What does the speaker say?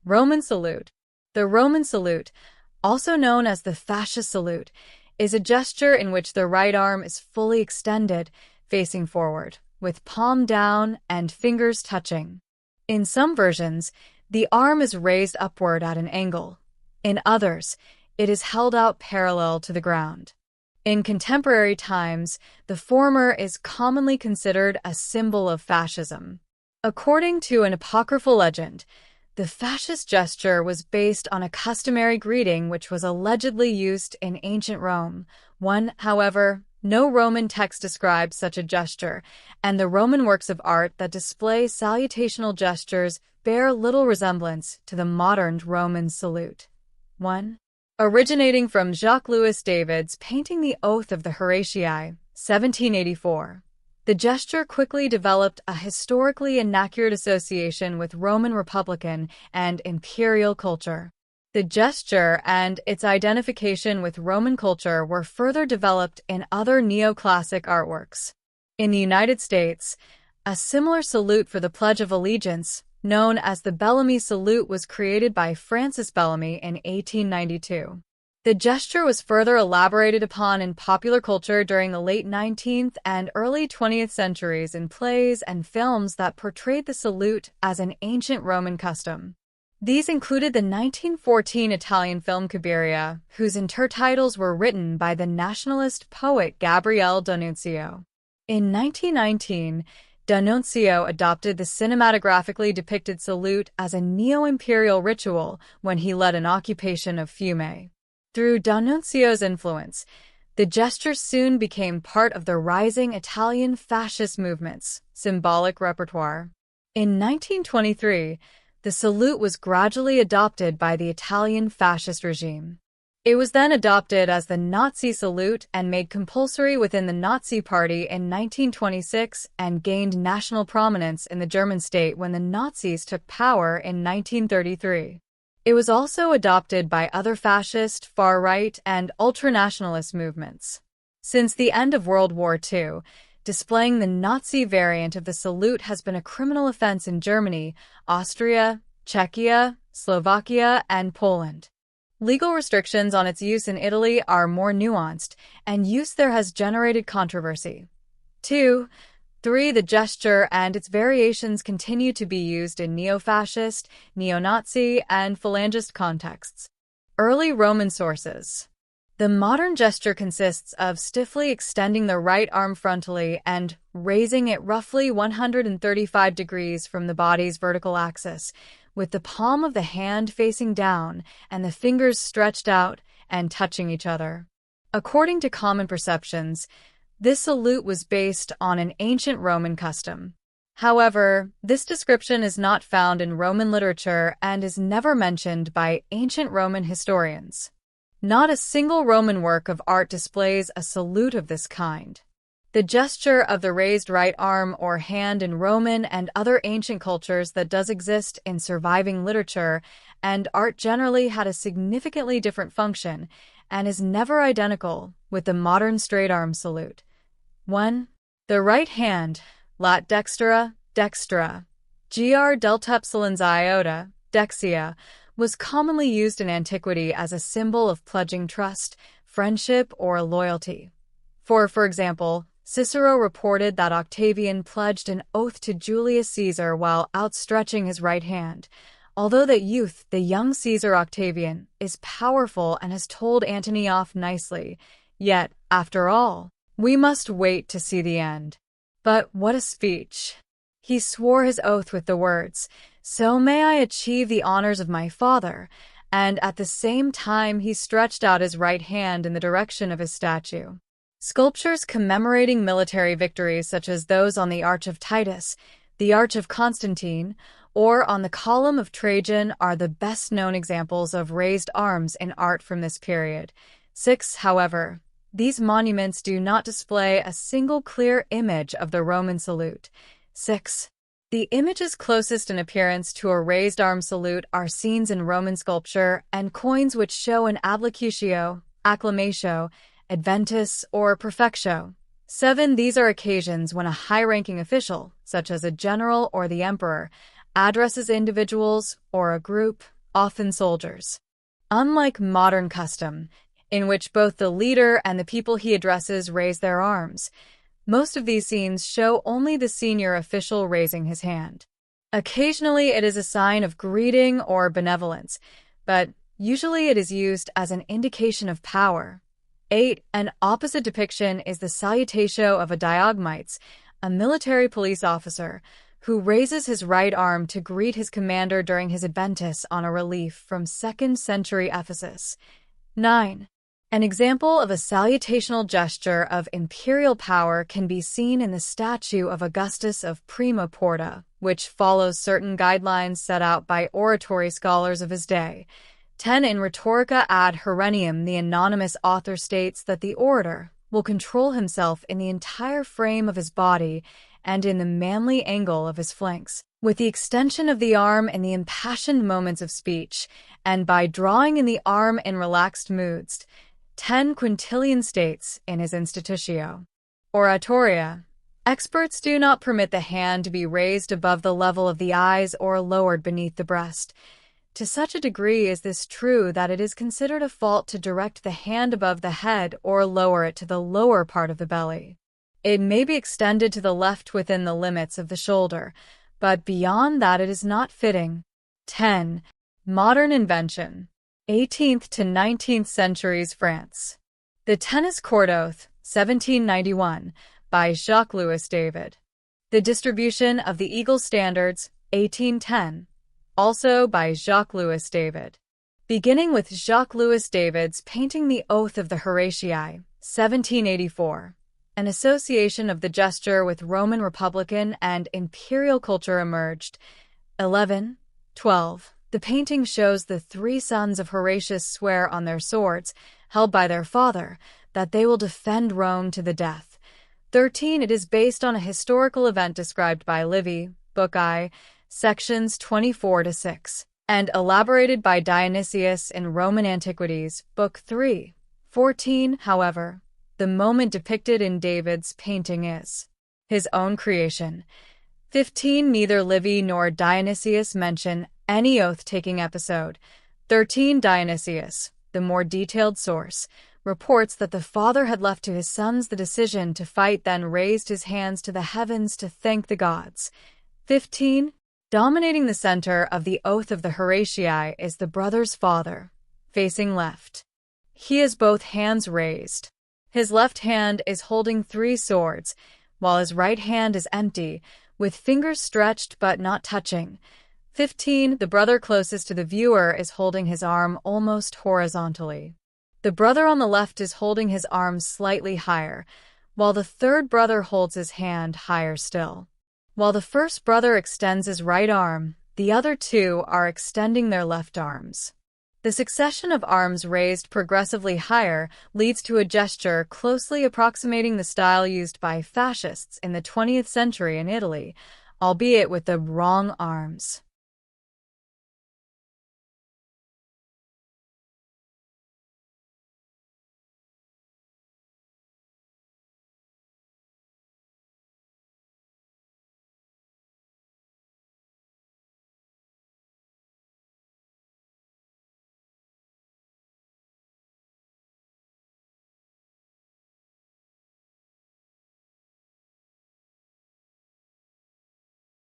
Roman salute. The Roman salute, also known as the fascist salute, is a gesture in which the right arm is fully extended, facing forward, with palm down and fingers touching. In some versions, the arm is raised upward at an angle. In others, it is held out parallel to the ground. In contemporary times, the former is commonly considered a symbol of fascism. According to an apocryphal legend, the fascist gesture was based on a customary greeting which was allegedly used in ancient Rome. However, no Roman text describes such a gesture, and the Roman works of art that display salutational gestures bear little resemblance to the modern Roman salute. 1. Originating from Jacques-Louis David's painting The Oath of the Horatii, 1784. The gesture quickly developed a historically inaccurate association with Roman Republican and imperial culture. The gesture and its identification with Roman culture were further developed in other neoclassic artworks. In the United States, a similar salute for the Pledge of Allegiance, known as the Bellamy Salute, was created by Francis Bellamy in 1892. The gesture was further elaborated upon in popular culture during the late 19th and early 20th centuries in plays and films that portrayed the salute as an ancient Roman custom. These included the 1914 Italian film Cabiria, whose intertitles were written by the nationalist poet Gabriele D'Annunzio. In 1919, D'Annunzio adopted the cinematographically depicted salute as a neo-imperial ritual when he led an occupation of Fiume. Through D'Annunzio's influence, the gesture soon became part of the rising Italian fascist movement's symbolic repertoire. In 1923, the salute was gradually adopted by the Italian fascist regime. It was then adopted as the Nazi salute and made compulsory within the Nazi Party in 1926 and gained national prominence in the German state when the Nazis took power in 1933. It was also adopted by other fascist, far-right, and ultranationalist movements. Since the end of World War II, displaying the Nazi variant of the salute has been a criminal offense in Germany, Austria, Czechia, Slovakia, and Poland. Legal restrictions on its use in Italy are more nuanced, and use there has generated controversy. 2. 3. The gesture and its variations continue to be used in neo-fascist, neo-Nazi, and phalangist contexts. Early Roman sources. The modern gesture consists of stiffly extending the right arm frontally and raising it roughly 135 degrees from the body's vertical axis, with the palm of the hand facing down and the fingers stretched out and touching each other. According to common perceptions, this salute was based on an ancient Roman custom. However, this description is not found in Roman literature and is never mentioned by ancient Roman historians. Not a single Roman work of art displays a salute of this kind. The gesture of the raised right arm or hand in Roman and other ancient cultures that does exist in surviving literature and art generally had a significantly different function and is never identical with the modern straight arm salute. 1. The right hand, lat dextra, dextra, gr deltepsilens iota, dexia, was commonly used in antiquity as a symbol of pledging trust, friendship, or loyalty. For example, Cicero reported that Octavian pledged an oath to Julius Caesar while outstretching his right hand. Although that youth, the young Caesar Octavian, is powerful and has told Antony off nicely, yet, after all, we must wait to see the end. But what a speech! He swore his oath with the words, "So may I achieve the honors of my father," and at the same time he stretched out his right hand in the direction of his statue. Sculptures commemorating military victories such as those on the Arch of Titus, the Arch of Constantine, or on the Column of Trajan are the best-known examples of raised arms in art from this period. 6. However, these monuments do not display a single clear image of the Roman salute. 6. The images closest in appearance to a raised arm salute are scenes in Roman sculpture and coins which show an ablucatio, acclamatio, adventus, or perfectio. 7. These are occasions when a high-ranking official, such as a general or the emperor, addresses individuals or a group, often soldiers. Unlike modern custom, in which both the leader and the people he addresses raise their arms, most of these scenes show only the senior official raising his hand. Occasionally, it is a sign of greeting or benevolence, but usually it is used as an indication of power. 8. An opposite depiction is the salutatio of a diogmites, a military police officer, who raises his right arm to greet his commander during his adventus on a relief from 2nd century Ephesus. 9. An example of a salutational gesture of imperial power can be seen in the statue of Augustus of Prima Porta, which follows certain guidelines set out by oratory scholars of his day. 10. In Rhetorica ad Herennium, the anonymous author states that the orator will control himself in the entire frame of his body and in the manly angle of his flanks, with the extension of the arm in the impassioned moments of speech, and by drawing in the arm in relaxed moods. 10. Quintilian states in his Institutio Oratoria, experts do not permit the hand to be raised above the level of the eyes or lowered beneath the breast. To such a degree is this true that it is considered a fault to direct the hand above the head or lower it to the lower part of the belly. It may be extended to the left within the limits of the shoulder, but beyond that it is not fitting. 10. Modern invention. 18th to 19th centuries France. The tennis court oath, 1791, by Jacques-Louis David. The distribution of the Eagle Standards, 1810, also by Jacques-Louis David. Beginning with Jacques-Louis David's painting The Oath of the Horatii, 1784. An association of the gesture with Roman Republican and imperial culture emerged. 11. 12. The painting shows the 3 sons of Horatius swear on their swords, held by their father, that they will defend Rome to the death. 13. It is based on a historical event described by Livy, Book I, sections 24-6, and elaborated by Dionysius in Roman Antiquities, Book 3. 14. However, the moment depicted in David's painting is his own creation. 15. Neither Livy nor Dionysius mention any oath-taking episode. 13. Dionysius, the more detailed source, reports that the father had left to his sons the decision to fight, then raised his hands to the heavens to thank the gods. 15. Dominating the center of the Oath of the Horatii is the brother's father, facing left. He has both hands raised. His left hand is holding 3 swords, while his right hand is empty, with fingers stretched but not touching. 15. The brother closest to the viewer is holding his arm almost horizontally. The brother on the left is holding his arm slightly higher, while the third brother holds his hand higher still. While the first brother extends his right arm, the other 2 are extending their left arms. The succession of arms raised progressively higher leads to a gesture closely approximating the style used by fascists in the 20th century in Italy, albeit with the wrong arms.